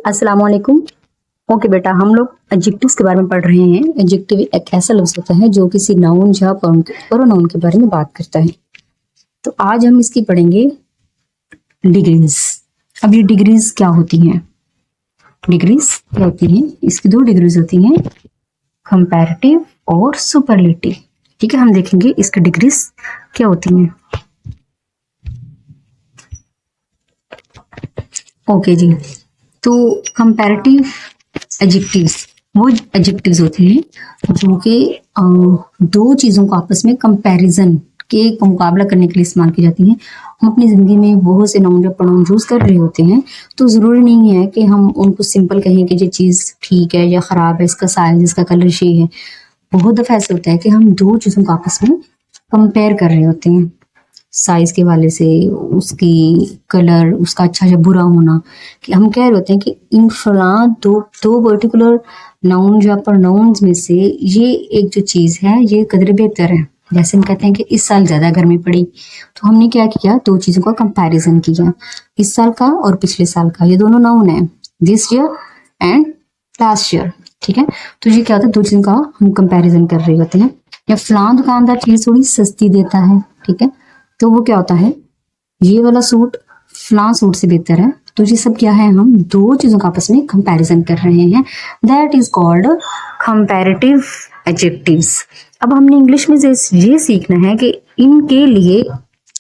अस्सलाम वालेकुम। ओके बेटा, हम लोग एडजेक्टिव्स के बारे में पढ़ रहे हैं। एडजेक्टिव एक ऐसा लफ्ज होता है जो किसी नाउन या प्रोनाउन के बारे में बात करता है। तो आज हम इसकी पढ़ेंगे डिग्रीज। अब ये डिग्रीज क्या होती हैं? डिग्रीज क्या होती हैं? इसकी दो डिग्रीज होती हैं, कंपैरेटिव और सुपरलेटिव। ठीक है, हम देखेंगे इसकी डिग्रीज क्या होती हैं। ओके जी, तो कंपैरेटिव एडजेक्टिव्स वो एडजेक्टिव्स होते हैं जो कि दो चीज़ों को आपस में कंपैरिजन के मुकाबला करने के लिए इस्तेमाल की जाती हैं। हम अपनी ज़िंदगी में बहुत से नाउन या प्रोनाउन यूज़ कर रहे होते हैं, तो ज़रूरी नहीं है कि हम उनको सिंपल कहें कि ये चीज़ ठीक है या ख़राब है, इसका साइज, इसका कलर ये है। बहुत दफ़ा ऐसा होता है कि हम दो चीज़ों को आपस में कंपेयर कर रहे होते हैं, साइज के वाले से, उसकी कलर, उसका अच्छा या बुरा होना, कि हम कह रहे होते हैं कि इन फला दो पर्टिकुलर नाउन या प्रोनाउंस में से ये एक जो चीज़ है ये कदर बेहतर है। जैसे हम कहते हैं कि इस साल ज़्यादा गर्मी पड़ी, तो हमने क्या किया, दो चीज़ों का कंपैरिजन किया, इस साल का और पिछले साल का। ये दोनों नाउन है, this year and last year. ठीक है, तो ये क्या होता है, दो चीज़ों का हम कंपैरिजन कर रहे होते हैं। या फलां दुकानदार चीज़ थोड़ी सस्ती देता है, ठीक है, तो वो क्या होता है, ये वाला सूट फलां सूट से बेहतर है। तो ये सब क्या है, हम दो चीजों का आपस में कंपैरिजन कर रहे हैं। That is called comparative adjectives. अब हमने इंग्लिश में ये सीखना है कि इनके लिए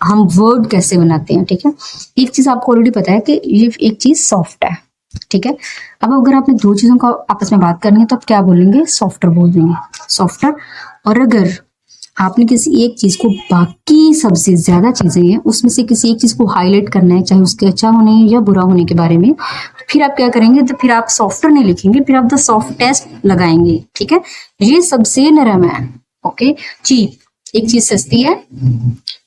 हम वर्ड कैसे बनाते हैं। ठीक है, एक चीज आपको ऑलरेडी पता है कि ये एक चीज सॉफ्ट है। ठीक है, अब अगर आपने दो चीजों का आपस में बात करनी है तो आप क्या बोलेंगे, सॉफ्टर बोल देंगे, सॉफ्टर। और अगर आपने किसी एक चीज को, बाकी सबसे ज्यादा चीजें हैं उसमें से किसी एक चीज को हाईलाइट करना है, चाहे उसके अच्छा होने या बुरा होने के बारे में, तो फिर आप क्या करेंगे, तो फिर आप सॉफ्टर नहीं लिखेंगे, फिर आप द सॉफ्टेस्ट लगाएंगे। ठीक है, ये सबसे नरम है। ओके, चीप, एक चीज सस्ती है।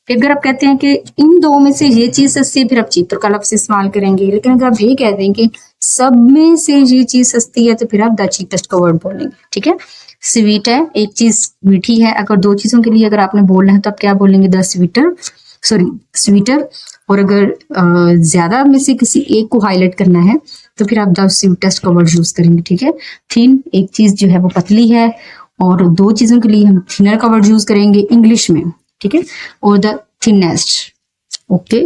फिर अगर आप कहते हैं कि इन दो में से ये चीज सस्ती है, फिर आप चीपर का लफ्ज इस्तेमाल करेंगे। लेकिन अगर आप ये कहते हैं कि सब में से ये चीज सस्ती है, तो फिर आप द चीपेस्ट का वर्ड बोलेंगे। ठीक है, स्वीट है, एक चीज मीठी है। अगर दो चीजों के लिए अगर आपने बोलना है तो आप क्या बोलेंगे, द स्वीटर। और अगर ज्यादा में से किसी एक को हाईलाइट करना है तो फिर आप द स्वीटेस्ट का वर्ड यूज करेंगे। ठीक है, थिन, एक चीज जो है वो पतली है, और दो चीजों के लिए हम थिनर का वर्ड यूज करेंगे इंग्लिश में। ठीक है, और द थिनेस्ट। ओके,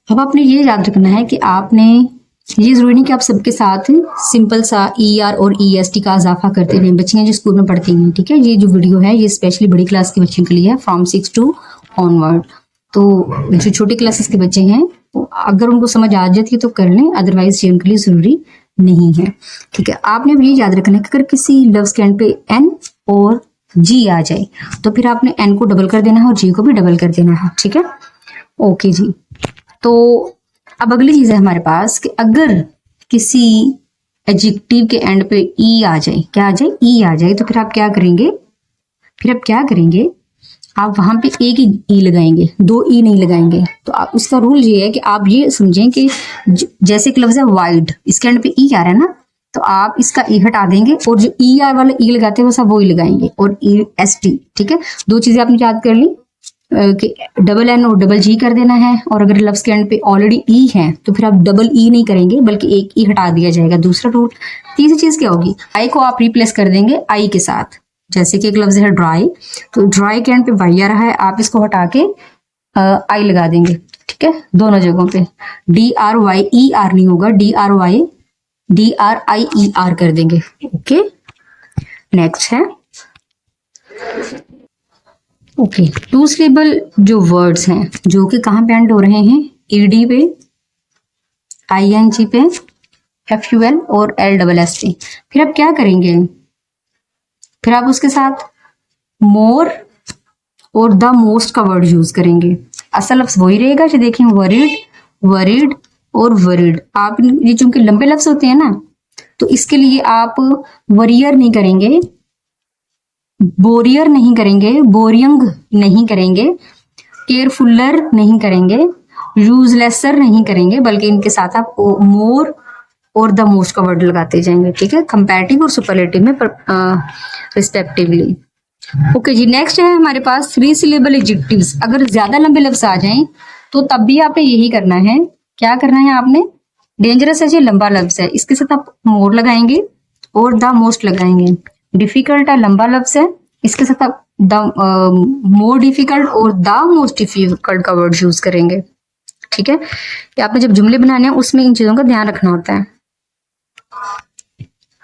अब आपने ये याद रखना है कि आपने, ये जरूरी नहीं कि आप सबके साथ सिंपल सा ER और EST का इजाफा करते रहें। बच्चियां जो स्कूल में पढ़ती हैं, ठीक है, ये जो वीडियो है ये स्पेशली बड़ी क्लास के बच्चों के लिए है, फ्रॉम 6 to ऑनवर्ड। तो जो छोटी क्लासेस के बच्चे हैं, अगर उनको समझ आ जाती है तो कर लें, अदरवाइज ये उनके लिए जरूरी नहीं है। ठीक है, आपने ये याद रखना है कि अगर किसी लफ्ज के एंड पे N और G आ जाए तो फिर आपने N को डबल कर देना है और G को भी डबल कर देना है। ठीक है, ओके जी। तो अब अगली चीज है हमारे पास कि अगर किसी एडजेक्टिव के एंड पे E आ जाए, क्या आ जाए, E आ जाए, तो फिर आप क्या करेंगे, आप वहां पे एक ही E लगाएंगे, दो E नहीं लगाएंगे। तो आप, उसका रूल ये है कि आप ये समझें कि जैसे एक लफ्ज है वाइड, इसके एंड पे E आ रहा है ना, तो आप इसका E हटा देंगे और जो ER वाला E लगाते हैं वो सब वो ही लगाएंगे, और EST। ठीक है, दो चीजें आपने याद कर ली कि डबल N और डबल G कर देना है। और अगर लफ्ज के एंड पे ऑलरेडी E है तो फिर आप डबल E नहीं करेंगे, बल्कि एक E हटा दिया जाएगा, दूसरा रूल। तीसरी चीज क्या होगी, I को आप रिप्लेस कर देंगे I के साथ। जैसे कि एक लफ्ज है ड्राई, तो ड्राई के एंड पे Y आ रहा है, आप इसको हटा के I लगा देंगे। ठीक है, दोनों जगहों पे DRYER नहीं होगा, DRIER कर देंगे। ओके, नेक्स्ट है ओके, टू सिलेबल जो वर्ड्स हैं जो कि कहाँ पे एंड हो रहे हैं, ED पे, ING पे, FUL और LSST। फिर आप क्या करेंगे, फिर आप उसके साथ मोर और द मोस्ट का वर्ड यूज करेंगे। असल लफ्ज वही रहेगा जो देखें, वरीड और वरीड। आप ये चूंकि लंबे लफ्ज होते हैं ना, तो इसके लिए आप वरियर नहीं करेंगे, बोरियर नहीं करेंगे, बोरियंग नहीं करेंगे, केयरफुलर नहीं करेंगे, यूजलेसर नहीं करेंगे, बल्कि इनके साथ आप मोर और द मोस्ट का वर्ड लगाते जाएंगे। ठीक है, कंपैरेटिव और सुपरलेटिव में रिस्पेक्टिवली। ओके जी, नेक्स्ट है हमारे पास 3 सिलेबल एडजेक्टिव्स। अगर ज्यादा लंबे लफ्ज आ जाएं तो तब भी आपने यही करना है क्या करना है आपने, डेंजरस है ये लंबा लफ्ज है, इसके साथ आप मोर लगाएंगे और द मोस्ट लगाएंगे। डिफिकल्ट है लंबा लफ्ज है, इसके साथ आप द मोर डिफिकल्ट और द मोस्ट डिफिकल्ट का वर्ड यूज करेंगे। ठीक है, ये आपने जब जुमले बनाने हैं उसमें इन चीजों का ध्यान रखना होता है।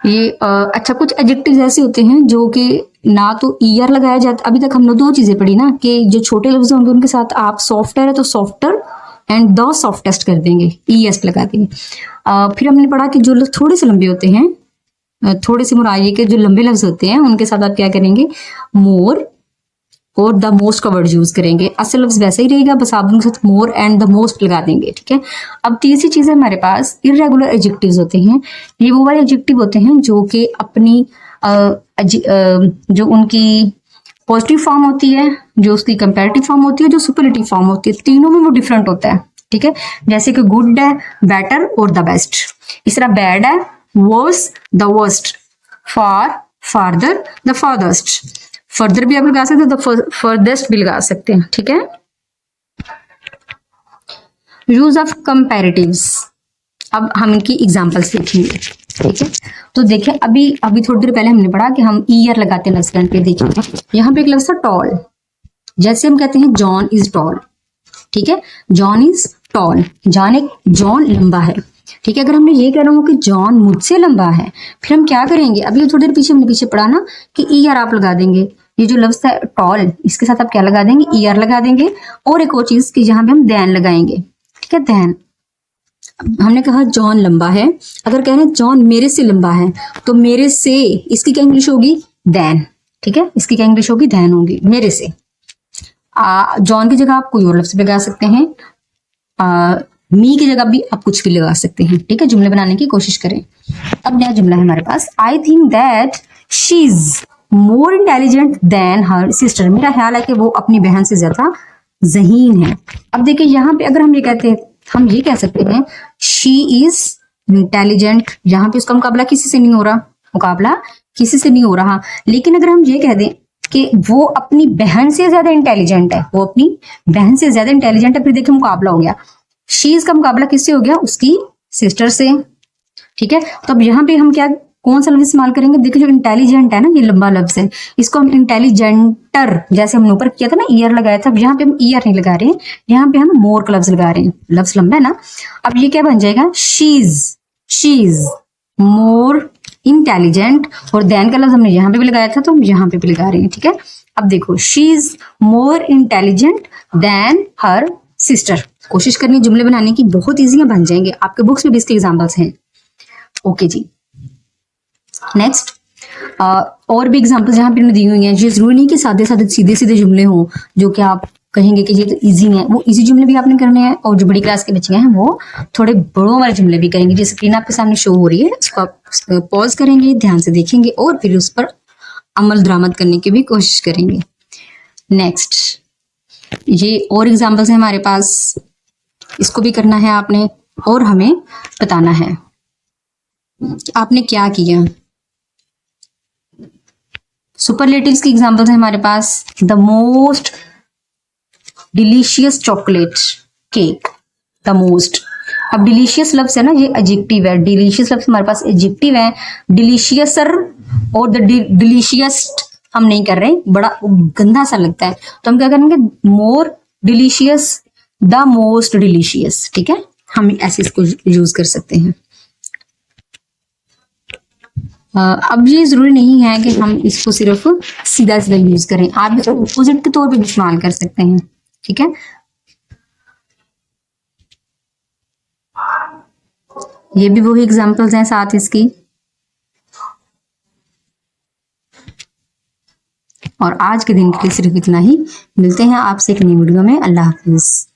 ये अच्छा, कुछ एडजेक्टिव्स ऐसे होते हैं जो कि ना तो ईयर लगाया जाता, अभी तक हम लोग दो चीजें पढ़ी ना कि जो छोटे लफ्ज होंगे उनके साथ आप सॉफ्टवेयर है तो सॉफ्टर एंड द सॉफ्टेस्ट कर देंगे, ईएस लगा देंगे। फिर हमने पढ़ा कि जो थोड़े से लंबे होते हैं, थोड़े से मुराये के जो लंबे लफ्ज होते हैं उनके साथ आप क्या करेंगे, मोर और द मोस्ट का वर्ड यूज करेंगे। असल लफ्ज वैसा ही रहेगा, बस आप उनके साथ मोर एंड द मोस्ट लगा देंगे। ठीक है, अब तीसरी चीज है हमारे पास इर्रेगुलर एडजेक्टिव्स होते हैं। ये वो वाले एडजेक्टिव होते हैं जो कि अपनी जो उनकी पॉजिटिव फॉर्म होती है, जो उसकी कंपैरेटिव फॉर्म होती है, जो सुपरलेटिव फॉर्म होती है, तीनों में वो डिफरेंट होता है। ठीक है, जैसे कि गुड है, बेटर और द बेस्ट। इस तरह बैड है, worse, the worst, far, farther, the farthest. Further भी आप लगा सकते हैं, तो फर्देस्ट भी लगा सकते हैं। ठीक है, यूज ऑफ कंपैरेटिव्स, अब हम इनकी एग्जांपल्स देखेंगे। ठीक है, तो देखें अभी थोड़ी देर पहले हमने पढ़ा कि हम ईयर लगाते हैं लफ्ज पे। देखिए यहाँ पे एक लफ्ज था टॉल, जैसे हम कहते हैं जॉन इज टॉल। ठीक है, जॉन इज टॉल, जॉन लंबा है। ठीक है, अगर हमने ये कह रहा हूँ कि जॉन मुझसे लंबा है, फिर हम क्या करेंगे, अभी थोड़ी देर पीछे हमने पढ़ा ना कि ईयर आप लगा देंगे। ये जो लफ्ज है टॉल, इसके साथ आप क्या लगा देंगे, ईयर लगा देंगे। और एक और चीज कि जहां पे हम दैन लगाएंगे। ठीक है, दैन, हमने कहा जॉन लंबा है, अगर कह रहे हैं जॉन मेरे से लंबा है तो मेरे से इसकी क्या इंग्लिश होगी, दैन। ठीक है, इसकी क्या इंग्लिश होगी, दैन होगी, मेरे से। जॉन की जगह आप कोई और लफ्ज लगा सकते हैं, मी की जगह भी आप कुछ भी लगा सकते हैं। ठीक है, जुमले बनाने की कोशिश करें। अब नया जुमला है हमारे पास, I think that she is more intelligent than her sister. मेरा ख्याल है कि वो अपनी बहन से ज्यादा ज़हीन है। अब देखिए यहाँ पे अगर हम ये कहते हैं, हम ये कह सकते हैं शी इज इंटेलिजेंट, यहाँ पे उसका मुकाबला किसी से नहीं हो रहा, लेकिन अगर हम ये कह दें कि वो अपनी बहन से ज्यादा इंटेलिजेंट है, फिर देखिए मुकाबला हो गया, शीज का मुकाबला किससे हो गया, उसकी सिस्टर से। ठीक है, तो अब यहाँ पे हम कौन सा लफ्ज इस्तेमाल करेंगे, देखिए जो इंटेलिजेंट है ना, ये लंबा लफ्ज है, इसको हम इंटेलिजेंटर, जैसे हमने ऊपर किया था ना, ईयर लगाया था, अब यहाँ पे हम ईयर नहीं लगा रहे हैं, यहाँ पे हम मोर का लफ्ज लगा रहे हैं, लफ्ज लंबा है ना। अब ये क्या बन जाएगा, शीज मोर इंटेलिजेंट, और देन का लफ्ज हमने यहाँ पे भी लगाया था तो हम यहाँ पे भी लगा रहे हैं। ठीक है, अब देखो शीज मोर इंटेलिजेंट देन हर सिस्टर। कोशिश करनी जुमले बनाने की, बहुत ईजी बन जाएंगे, आपके बुक्स में भी इसके एग्जाम्पल्स हैं। ओके जी, नेक्स्ट और भी एग्जाम्पल्स यहाँ पे दी हुई हैं। ये जरूरी नहीं कि सीधे सीधे जुमले हों जो कि आप कहेंगे कि ये तो इजी है, वो इजी जुमले भी आपने करने हैं, और जो बड़ी क्लास के बच्चे हैं वो थोड़े बड़ों वाले जुमले भी करेंगे। जो स्क्रीन आपके सामने शो हो रही है उसको आप पॉज करेंगे, ध्यान से देखेंगे और फिर उस पर अमल दरामद करने की भी कोशिश करेंगे। नेक्स्ट, ये और एग्जाम्पल्स हैं हमारे पास, इसको भी करना है आपने और हमें बताना है आपने क्या किया। सुपरलेटिव्स की एग्जांपल्स है हमारे पास, the most delicious chocolate cake, the most. अब डिलीशियस लफ्ज है ना, ये एडजेक्टिव है, डिलीशियस लफ्ज हमारे पास एडजेक्टिव है, डिलीशियसर और द डिलीशियस्ट हम नहीं कर रहे, बड़ा गंदा सा लगता है, तो हम क्या करेंगे, मोर डिलीशियस, द मोस्ट डिलीशियस। ठीक है, हम ऐसे इसको यूज कर सकते हैं। अब ये जरूरी नहीं है कि हम इसको सिर्फ सीधा सीधा यूज करें, आप इसको अपोजिट के तौर पे भी इस्तेमाल कर सकते हैं। ठीक है, ये भी वही एग्जांपल्स हैं साथ इसकी। और आज के दिन के लिए सिर्फ इतना ही, मिलते हैं आपसे एक नई वीडियो में। अल्लाह हाफिज।